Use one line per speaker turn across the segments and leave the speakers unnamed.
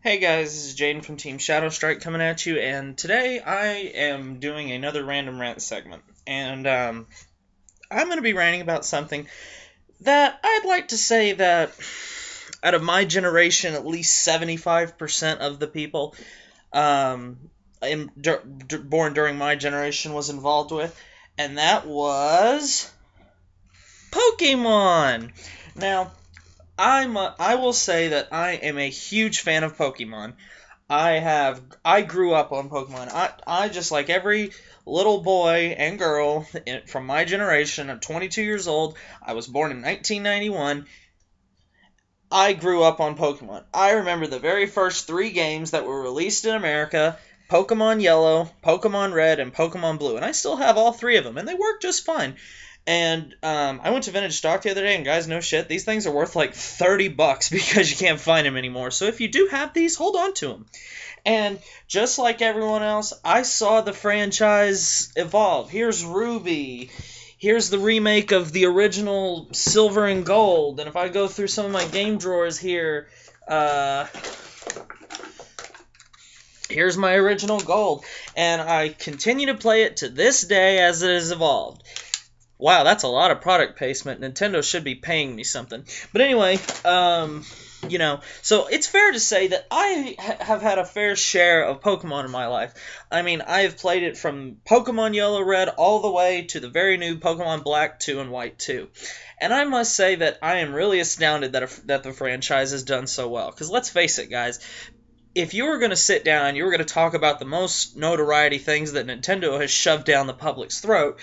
Hey guys, this is Jaden from Team Shadow Strike coming at you, and today I am doing another random rant segment. And I'm going to be ranting about something that I'd like to say that out of my generation, at least 75% of the people born during my generation was involved with, and that was Pokemon. Now, I will say that I am a huge fan of Pokemon. I grew up on Pokemon. I just like every little boy and girl from my generation. I'm 22 years old. I was born in 1991. I grew up on Pokemon. I remember the very first 3 games that were released in America: Pokemon Yellow, Pokemon Red, and Pokemon Blue. And I still have all 3 of them, and they work just fine. And I went to Vintage Stock the other day, and guys, no shit, these things are worth like $30 because you can't find them anymore. So if you do have these, hold on to them. And just like everyone else, I saw the franchise evolve. Here's Ruby. Here's the remake of the original Silver and Gold. And if I go through some of my game drawers here, here's my original Gold. And I continue to play it to this day as it has evolved. Wow, that's a lot of product placement. Nintendo should be paying me something. But anyway, so it's fair to say that I have had a fair share of Pokemon in my life. I mean, I have played it from Pokemon Yellow, Red, all the way to the very new Pokemon Black 2 and White 2. And I must say that I am really astounded that the franchise has done so well. Because let's face it, guys, if you were going to sit down and you were going to talk about the most notoriety things that Nintendo has shoved down the public's throat,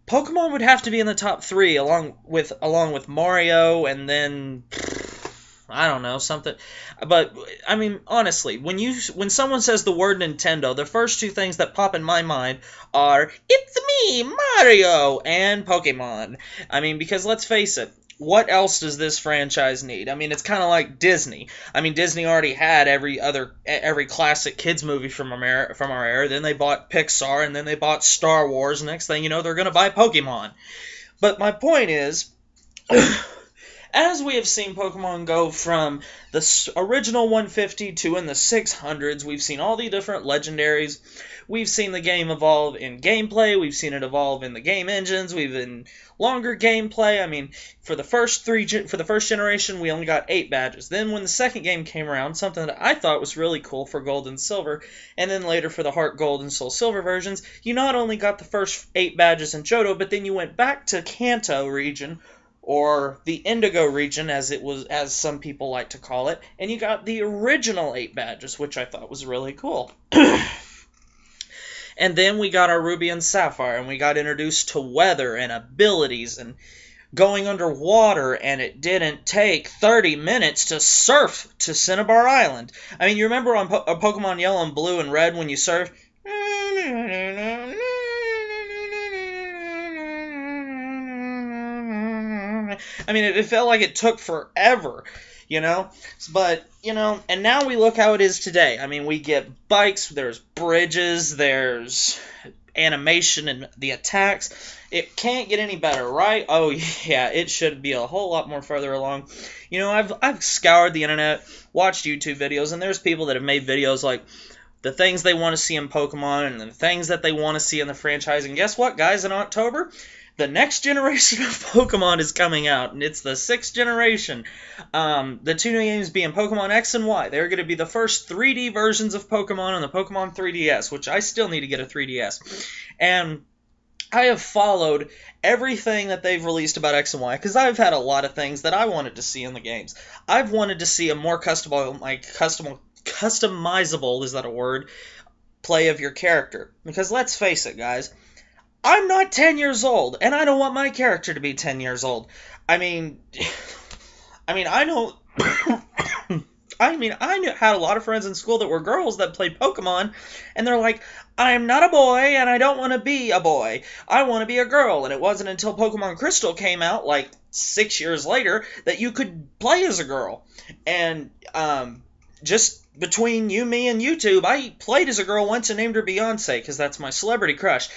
Pokemon would have to be in the top 3, along with Mario, and then I don't know, something. But I mean, honestly, when someone says the word Nintendo, the first 2 things that pop in my mind are "It's me, Mario," and Pokemon. I mean, because let's face it, what else does this franchise need? I mean, it's kind of like Disney. I mean, Disney already had every classic kids movie from our era. Then they bought Pixar, and then they bought Star Wars. Next thing you know, they're going to buy Pokemon. But my point is, as we have seen Pokemon go from the original 150 to in the 600s, we've seen all the different legendaries. We've seen the game evolve in gameplay. We've seen it evolve in the game engines. We've been longer gameplay. I mean, for the first generation, we only got 8 badges. Then when the second game came around, something that I thought was really cool for Gold and Silver, and then later for the Heart Gold and Soul Silver versions, you not only got the first 8 badges in Johto, but then you went back to Kanto region, or the Indigo region, as some people like to call it, and you got the original 8 badges, which I thought was really cool. And then we got our Ruby and Sapphire, and we got introduced to weather and abilities and going underwater, and it didn't take 30 minutes to surf to Cinnabar Island. I mean, you remember on Pokemon Yellow and Blue and Red when you surfed? I mean, it felt like it took forever, But, and now we look how it is today. I mean, we get bikes, there's bridges, there's animation and the attacks. It can't get any better, right? Oh, yeah, it should be a whole lot more further along. I've scoured the internet, watched YouTube videos, and there's people that have made videos like the things they want to see in Pokemon and the things that they want to see in the franchise. And guess what, guys? In October, the next generation of Pokemon is coming out, and it's the 6th generation. The 2 new games being Pokemon X and Y. They're going to be the first 3D versions of Pokemon on the Pokemon 3DS, which I still need to get a 3DS. And I have followed everything that they've released about X and Y, because I've had a lot of things that I wanted to see in the games. I've wanted to see a more customizable, is that a word, play of your character. Because let's face it, guys, I'm not 10 years old, and I don't want my character to be 10 years old. I had a lot of friends in school that were girls that played Pokemon, and they're like, I'm not a boy, and I don't want to be a boy. I want to be a girl. And it wasn't until Pokemon Crystal came out, like 6 years later, that you could play as a girl. And, just between you, me, and YouTube, I played as a girl once and named her Beyonce, because that's my celebrity crush,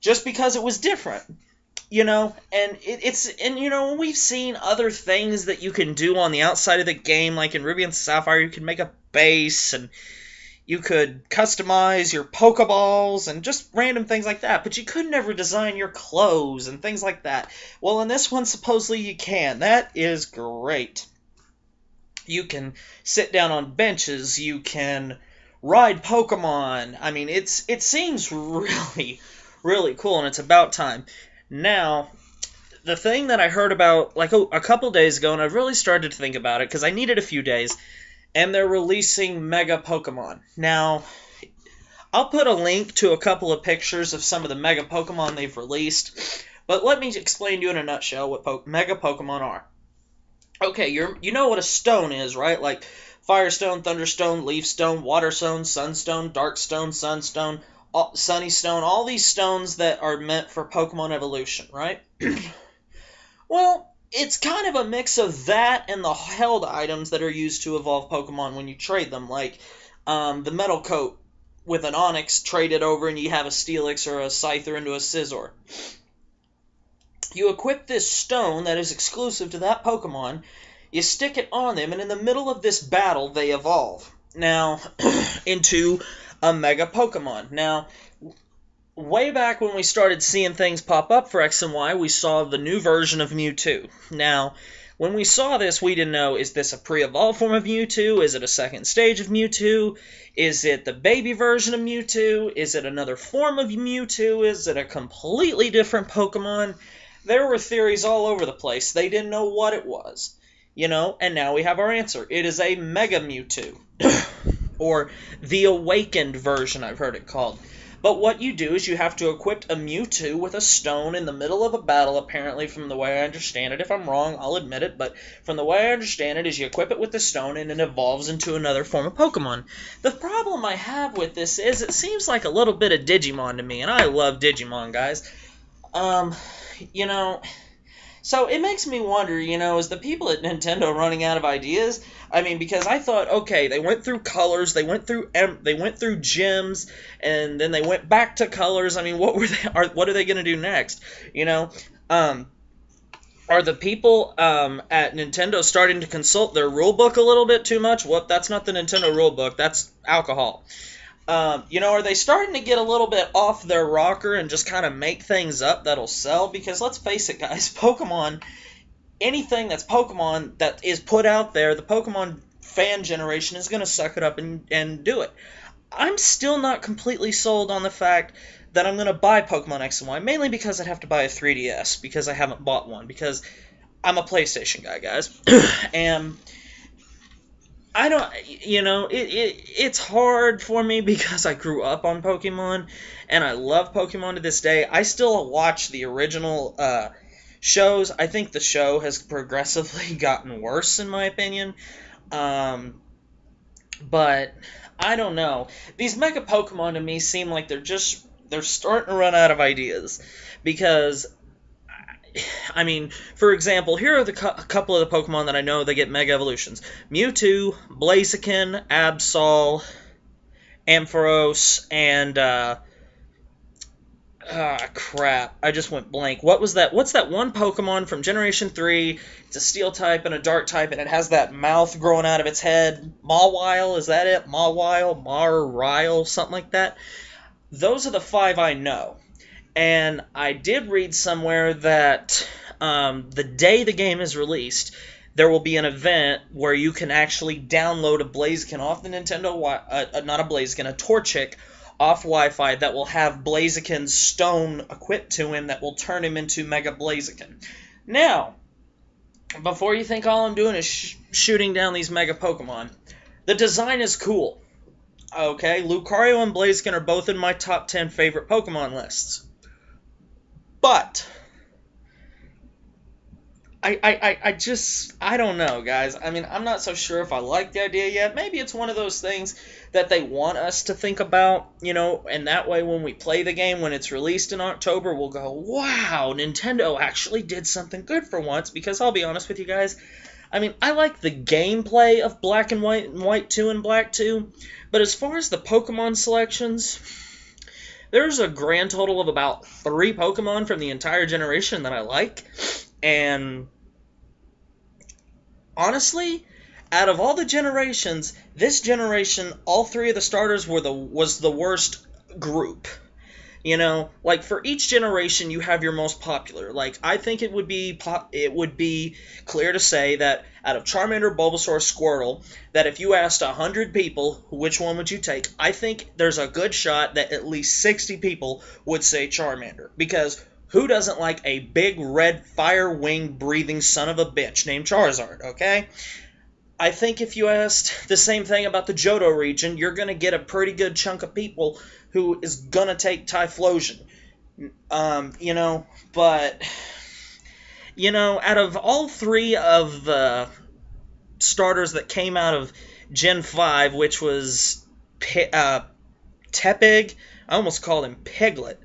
just because it was different. you know, and we've seen other things that you can do on the outside of the game, like in Ruby and Sapphire, you can make a base, and you could customize your Pokeballs, and just random things like that, but you could never design your clothes and things like that. Well, in this one, supposedly you can. That is great. You can sit down on benches, you can ride Pokemon. I mean, it seems really, really cool, and it's about time. Now, the thing that I heard about like a couple days ago, and I've really started to think about it because I needed a few days, and they're releasing Mega Pokemon. Now, I'll put a link to a couple of pictures of some of the Mega Pokemon they've released, but let me explain to you in a nutshell what Mega Pokemon are. Okay, you know what a stone is, right? Like Firestone, Thunderstone, Leaf Stone, Water Stone, Sunstone, Darkstone, Sunstone, Sunny Stone, all these stones that are meant for Pokemon evolution, right? Well, it's kind of a mix of that and the held items that are used to evolve Pokemon when you trade them, like the Metal Coat with an Onix traded over and you have a Steelix or a Scyther into a Scizor. You equip this stone that is exclusive to that Pokemon, you stick it on them, and in the middle of this battle, they evolve. Now, into a Mega Pokemon. Now, way back when we started seeing things pop up for X and Y, we saw the new version of Mewtwo. Now, when we saw this, we didn't know, is this a pre-evolved form of Mewtwo? Is it a second stage of Mewtwo? Is it the baby version of Mewtwo? Is it another form of Mewtwo? Is it a completely different Pokemon? There were theories all over the place. They didn't know what it was. You know, and now we have our answer. It is a Mega Mewtwo. Or the Awakened version, I've heard it called. But what you do is you have to equip a Mewtwo with a stone in the middle of a battle, apparently, from the way I understand it. If I'm wrong, I'll admit it, but from the way I understand it is you equip it with the stone and it evolves into another form of Pokemon. The problem I have with this is it seems like a little bit of Digimon to me, and I love Digimon, guys. You know, so it makes me wonder, you know, is the people at Nintendo running out of ideas? I mean, because I thought, okay, they went through colors, they went through gyms, and then they went back to colors. I mean, what are they going to do next? You know, are the people at Nintendo starting to consult their rule book a little bit too much? Well, that's not the Nintendo rule book, that's alcohol. You know, are they starting to get a little bit off their rocker and just kind of make things up that'll sell? Because let's face it, guys, Pokemon, anything that's Pokemon that is put out there, the Pokemon fan generation is going to suck it up and do it. I'm still not completely sold on the fact that I'm going to buy Pokemon X and Y, mainly because I'd have to buy a 3DS, because I haven't bought one, because I'm a PlayStation guy, guys. And I don't, you know, it's hard for me because I grew up on Pokemon, and I love Pokemon to this day. I still watch the original shows. I think the show has progressively gotten worse, in my opinion. But I don't know. These Mega Pokemon to me seem like they're starting to run out of ideas, because I mean, for example, here are a couple of the Pokemon that I know that get Mega Evolutions. Mewtwo, Blaziken, Absol, Ampharos, and, crap, I just went blank. What was that? What's that one Pokemon from Generation 3? It's a Steel type and a Dark type, and it has that mouth growing out of its head. Mawile, is that it? Marrile, something like that? Those are the 5 I know. And I did read somewhere that the day the game is released, there will be an event where you can actually download a Blaziken off the Nintendo, not a Blaziken, a Torchic off Wi-Fi that will have Blaziken's stone equipped to him that will turn him into Mega Blaziken. Now, before you think all I'm doing is shooting down these Mega Pokemon, the design is cool. Okay, Lucario and Blaziken are both in my top 10 favorite Pokemon lists. But I don't know, guys. I mean, I'm not so sure if I like the idea yet. Maybe it's one of those things that they want us to think about, you know, and that way when we play the game, when it's released in October, we'll go, wow, Nintendo actually did something good for once, because I'll be honest with you guys, I mean, I like the gameplay of Black and White 2 and Black 2, but as far as the Pokemon selections, there's a grand total of about 3 Pokemon from the entire generation that I like. And honestly, out of all the generations, this generation, all 3 of the starters was the worst group. You know, like for each generation, you have your most popular. Like I think it would be clear to say that out of Charmander, Bulbasaur, Squirtle, that if you asked 100 people which one would you take, I think there's a good shot that at least 60 people would say Charmander, because who doesn't like a big red fire wing breathing son of a bitch named Charizard? Okay. I think if you asked the same thing about the Johto region, you're going to get a pretty good chunk of people who is going to take Typhlosion. You know, but, you know, out of all 3 of the starters that came out of Gen 5, which was Tepig, I almost called him Piglet,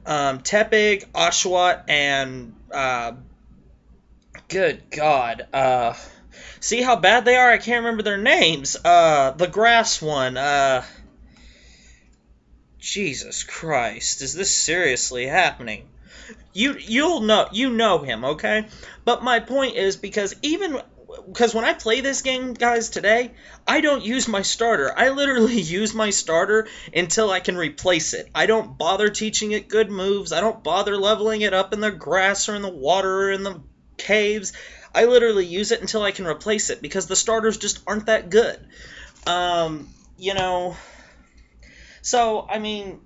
Tepig, Oshawott, and, good God, see how bad they are? I can't remember their names. The grass one. Jesus Christ, is this seriously happening? You know him, okay? But my point is because when I play this game, guys, today, I don't use my starter. I literally use my starter until I can replace it. I don't bother teaching it good moves. I don't bother leveling it up in the grass or in the water or in the caves. I literally use it until I can replace it, because the starters just aren't that good. You know, so, I mean,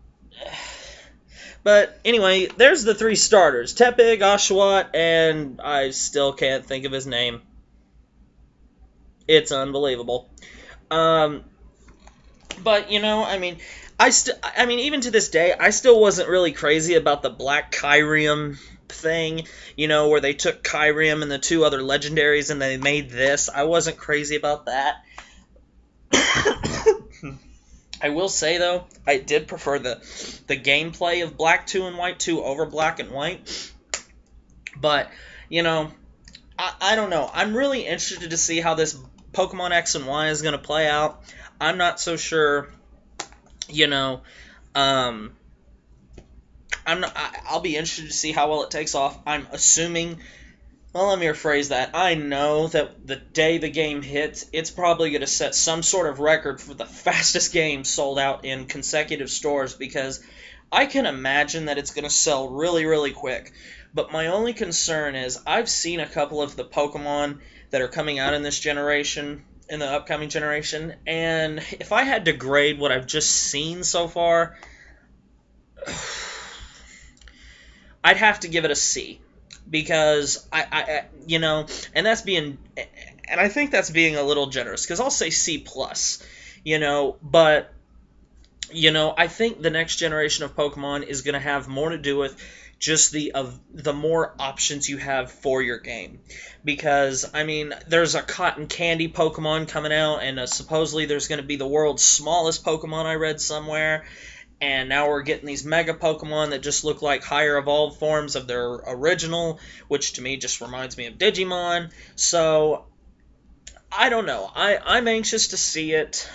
but anyway, there's the 3 starters, Tepig, Oshawott, and I still can't think of his name. It's unbelievable. But, you know, I mean, even to this day, I still wasn't really crazy about the Black Kyrium thing, you know, where they took Kyrium and the 2 other legendaries and they made this. I wasn't crazy about that. I will say, though, I did prefer the gameplay of Black 2 and White 2 over Black and White. But, you know, I don't know. I'm really interested to see how this Pokemon X and Y is going to play out. I'm not so sure, you know, I'll be interested to see how well it takes off. I'm assuming, well, let me rephrase that. I know that the day the game hits, it's probably going to set some sort of record for the fastest game sold out in consecutive stores, because I can imagine that it's going to sell really, really quick. But my only concern is I've seen a couple of the Pokemon that are coming out in this generation, in the upcoming generation, and if I had to grade what I've just seen so far, I'd have to give it a C, because I you know, and I think that's being a little generous, because I'll say C+, you know, but, you know, I think the next generation of Pokemon is going to have more to do with just the more options you have for your game. Because, I mean, there's a cotton candy Pokemon coming out, and supposedly there's going to be the world's smallest Pokemon, I read somewhere. And now we're getting these Mega Pokemon that just look like higher evolved forms of their original, which to me just reminds me of Digimon. So, I don't know. I'm anxious to see it,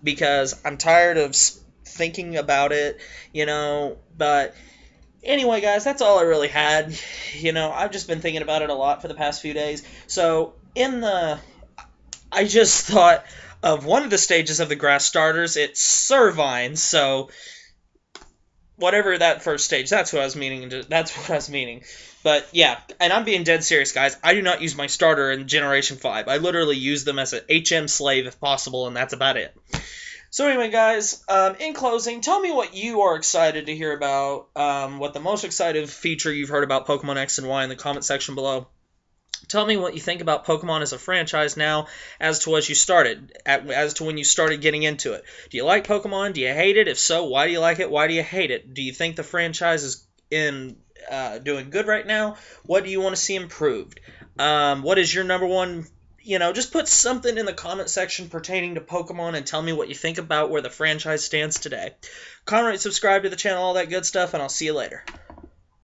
because I'm tired of thinking about it, you know, but anyway, guys, that's all I really had. You know, I've just been thinking about it a lot for the past few days. So, I just thought of one of the stages of the grass starters. It's Servine, so whatever that first stage, that's what I was meaning. But yeah, and I'm being dead serious, guys. I do not use my starter in Generation 5. I literally use them as an HM slave if possible, and that's about it. So anyway, guys, in closing, tell me what you are excited to hear about, what the most exciting feature you've heard about Pokemon X and Y in the comment section below. Tell me what you think about Pokemon as a franchise now as to when you started getting into it. Do you like Pokemon? Do you hate it? If so, why do you like it? Why do you hate it? Do you think the franchise is doing good right now? What do you want to see improved? What is your number one? You know, just put something in the comment section pertaining to Pokemon and tell me what you think about where the franchise stands today. Comment, rate, subscribe to the channel, all that good stuff, and I'll see you later.